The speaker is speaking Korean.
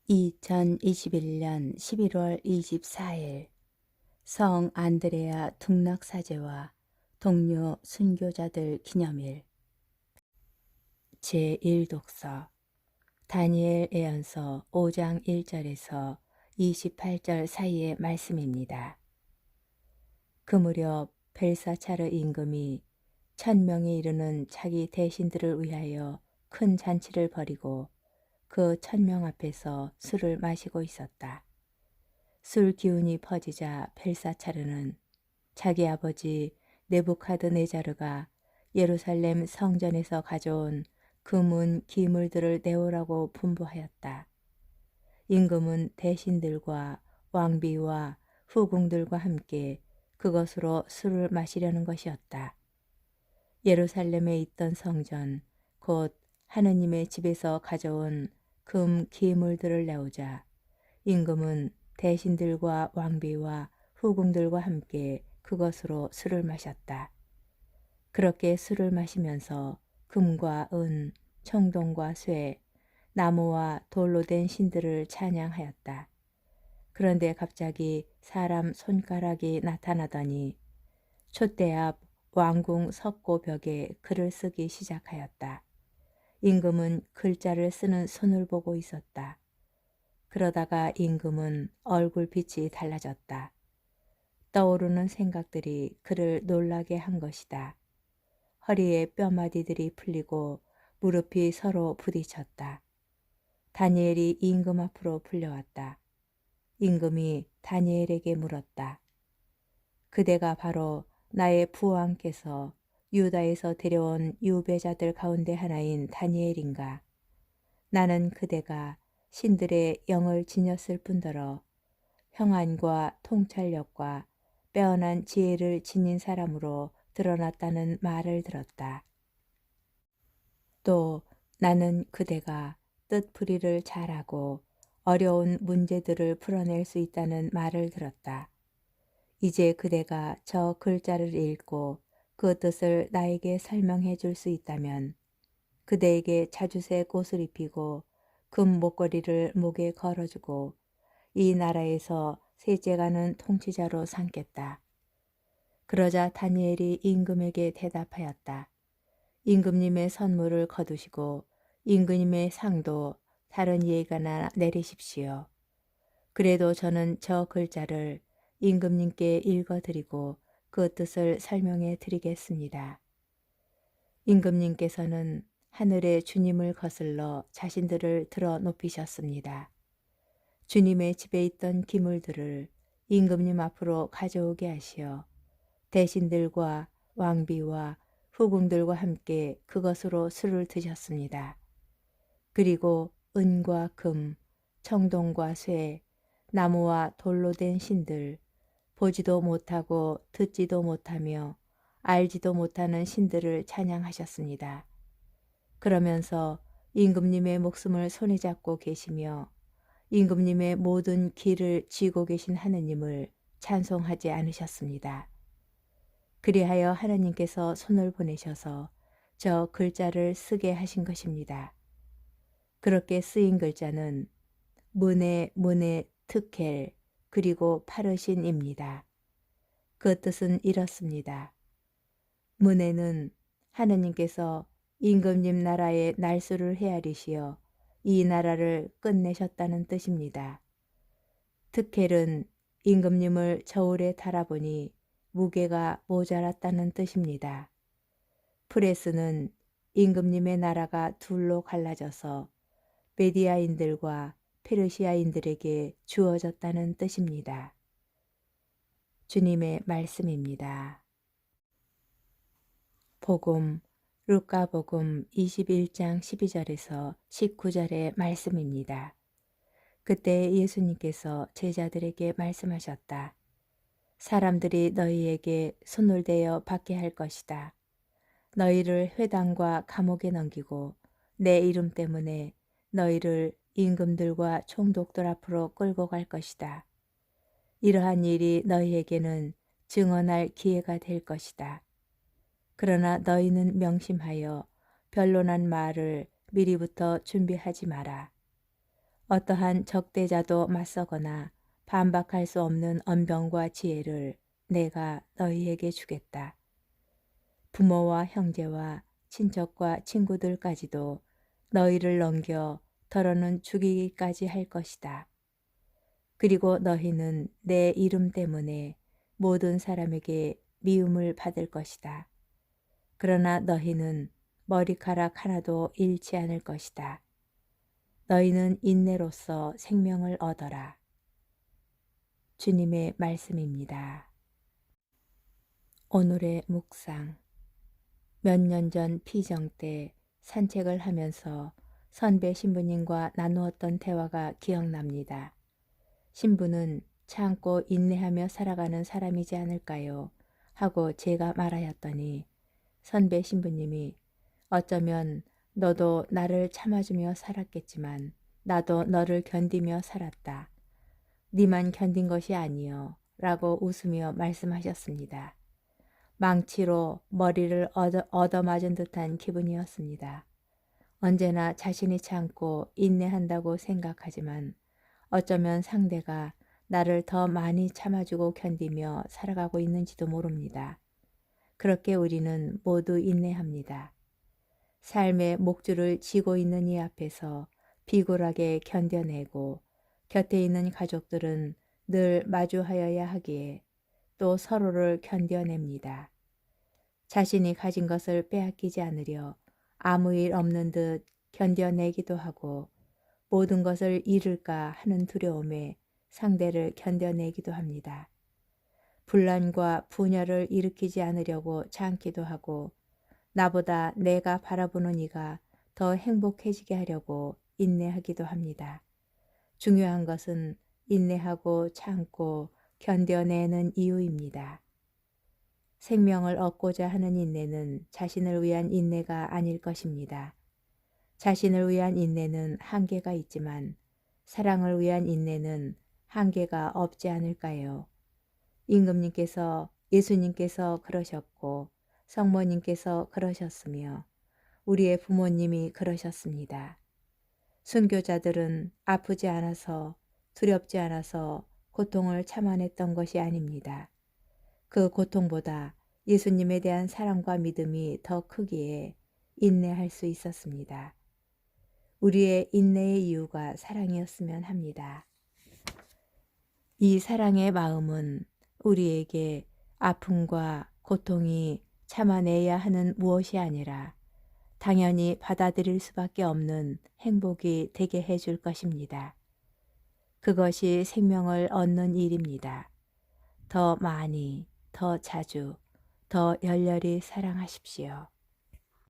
2021년 11월 24일 성 안드레아 둥락사제와 동료 순교자들 기념일 제1독서 다니엘 예언서 5장 1절에서 28절 사이의 말씀입니다. 그 무렵 벨사차르 임금이 1000명에 이르는 자기 대신들을 위하여 큰 잔치를 벌이고 그 1000명 앞에서 술을 마시고 있었다. 술 기운이 퍼지자 벨사차르는 자기 아버지 네부카드네자르가 예루살렘 성전에서 가져온 금은 기물들을 내오라고 분부하였다. 임금은 대신들과 왕비와 후궁들과 함께 그것으로 술을 마시려는 것이었다. 예루살렘에 있던 성전 곧 하느님의 집에서 가져온 금 기물들을 내오자 임금은 대신들과 왕비와 후궁들과 함께 그것으로 술을 마셨다. 그렇게 술을 마시면서 금과 은, 청동과 쇠, 나무와 돌로 된 신들을 찬양하였다. 그런데 갑자기 사람 손가락이 나타나더니 촛대 앞 왕궁 석고 벽에 글을 쓰기 시작하였다. 임금은 글자를 쓰는 손을 보고 있었다. 그러다가 임금은 얼굴빛이 달라졌다. 떠오르는 생각들이 그를 놀라게 한 것이다. 허리에 뼈마디들이 풀리고 무릎이 서로 부딪혔다. 다니엘이 임금 앞으로 불려왔다. 임금이 다니엘에게 물었다. 그대가 바로 나의 부왕께서 유다에서 데려온 유배자들 가운데 하나인 다니엘인가? 나는 그대가 신들의 영을 지녔을 뿐더러 평안과 통찰력과 빼어난 지혜를 지닌 사람으로 드러났다는 말을 들었다. 또 나는 그대가 뜻풀이를 잘하고 어려운 문제들을 풀어낼 수 있다는 말을 들었다. 이제 그대가 저 글자를 읽고 그 뜻을 나에게 설명해 줄 수 있다면 그대에게 자주색 옷을 입히고 금 목걸이를 목에 걸어주고 이 나라에서 셋째가는 통치자로 삼겠다. 그러자 다니엘이 임금에게 대답하였다. 임금님의 선물을 거두시고 임금님의 상도 다른 이에게나 내리십시오. 그래도 저는 저 글자를 임금님께 읽어드리고 그 뜻을 설명해 드리겠습니다. 임금님께서는 하늘의 주님을 거슬러 자신들을 들어 높이셨습니다. 주님의 집에 있던 기물들을 임금님 앞으로 가져오게 하시어 대신들과 왕비와 후궁들과 함께 그것으로 술을 드셨습니다. 그리고 은과 금, 청동과 쇠, 나무와 돌로 된 신들, 보지도 못하고 듣지도 못하며 알지도 못하는 신들을 찬양하셨습니다. 그러면서 임금님의 목숨을 손에 잡고 계시며 임금님의 모든 길을 쥐고 계신 하느님을 찬송하지 않으셨습니다. 그리하여 하느님께서 손을 보내셔서 저 글자를 쓰게 하신 것입니다. 그렇게 쓰인 글자는 문에 트켈 그리고 파르신입니다. 그 뜻은 이렇습니다. 문에는 하느님께서 임금님 나라의 날수를 헤아리시어 이 나라를 끝내셨다는 뜻입니다. 트켈은 임금님을 저울에 달아보니 무게가 모자랐다는 뜻입니다. 프레스는 임금님의 나라가 둘로 갈라져서 메디아인들과 페르시아인들에게 주어졌다는 뜻입니다. 주님의 말씀입니다. 복음 루카복음 21장 12절에서 19절의 말씀입니다. 그때 예수님께서 제자들에게 말씀하셨다. 사람들이 너희에게 손을 대어 받게 할 것이다. 너희를 회당과 감옥에 넘기고 내 이름 때문에 너희를 임금들과 총독들 앞으로 끌고 갈 것이다. 이러한 일이 너희에게는 증언할 기회가 될 것이다. 그러나 너희는 명심하여 변론한 말을 미리부터 준비하지 마라. 어떠한 적대자도 맞서거나 반박할 수 없는 언변과 지혜를 내가 너희에게 주겠다. 부모와 형제와 친척과 친구들까지도 너희를 넘겨 더러는 죽이기까지 할 것이다. 그리고 너희는 내 이름 때문에 모든 사람에게 미움을 받을 것이다. 그러나 너희는 머리카락 하나도 잃지 않을 것이다. 너희는 인내로써 생명을 얻어라. 주님의 말씀입니다. 오늘의 묵상. 몇 년 전 피정 때 산책을 하면서 선배 신부님과 나누었던 대화가 기억납니다. 신부는 참고 인내하며 살아가는 사람이지 않을까요? 하고 제가 말하였더니 선배 신부님이 어쩌면 너도 나를 참아주며 살았겠지만 나도 너를 견디며 살았다. 네만 견딘 것이 아니여 라고 웃으며 말씀하셨습니다. 망치로 머리를 얻어맞은 듯한 기분이었습니다. 언제나 자신이 참고 인내한다고 생각하지만 어쩌면 상대가 나를 더 많이 참아주고 견디며 살아가고 있는지도 모릅니다. 그렇게 우리는 모두 인내합니다. 삶의 목줄을 쥐고 있는 이 앞에서 비굴하게 견뎌내고 곁에 있는 가족들은 늘 마주하여야 하기에 또 서로를 견뎌냅니다. 자신이 가진 것을 빼앗기지 않으려 아무 일 없는 듯 견뎌내기도 하고 모든 것을 잃을까 하는 두려움에 상대를 견뎌내기도 합니다. 분란과 분열을 일으키지 않으려고 참기도 하고 나보다 내가 바라보는 이가 더 행복해지게 하려고 인내하기도 합니다. 중요한 것은 인내하고 참고 견뎌내는 이유입니다. 생명을 얻고자 하는 인내는 자신을 위한 인내가 아닐 것입니다. 자신을 위한 인내는 한계가 있지만 사랑을 위한 인내는 한계가 없지 않을까요? 임금님께서 예수님께서 그러셨고 성모님께서 그러셨으며 우리의 부모님이 그러셨습니다. 순교자들은 아프지 않아서 두렵지 않아서 고통을 참아냈던 것이 아닙니다. 그 고통보다 예수님에 대한 사랑과 믿음이 더 크기에 인내할 수 있었습니다. 우리의 인내의 이유가 사랑이었으면 합니다. 이 사랑의 마음은 우리에게 아픔과 고통이 참아내야 하는 무엇이 아니라 당연히 받아들일 수밖에 없는 행복이 되게 해줄 것입니다. 그것이 생명을 얻는 일입니다. 더 많이, 더 자주, 더 열렬히 사랑하십시오.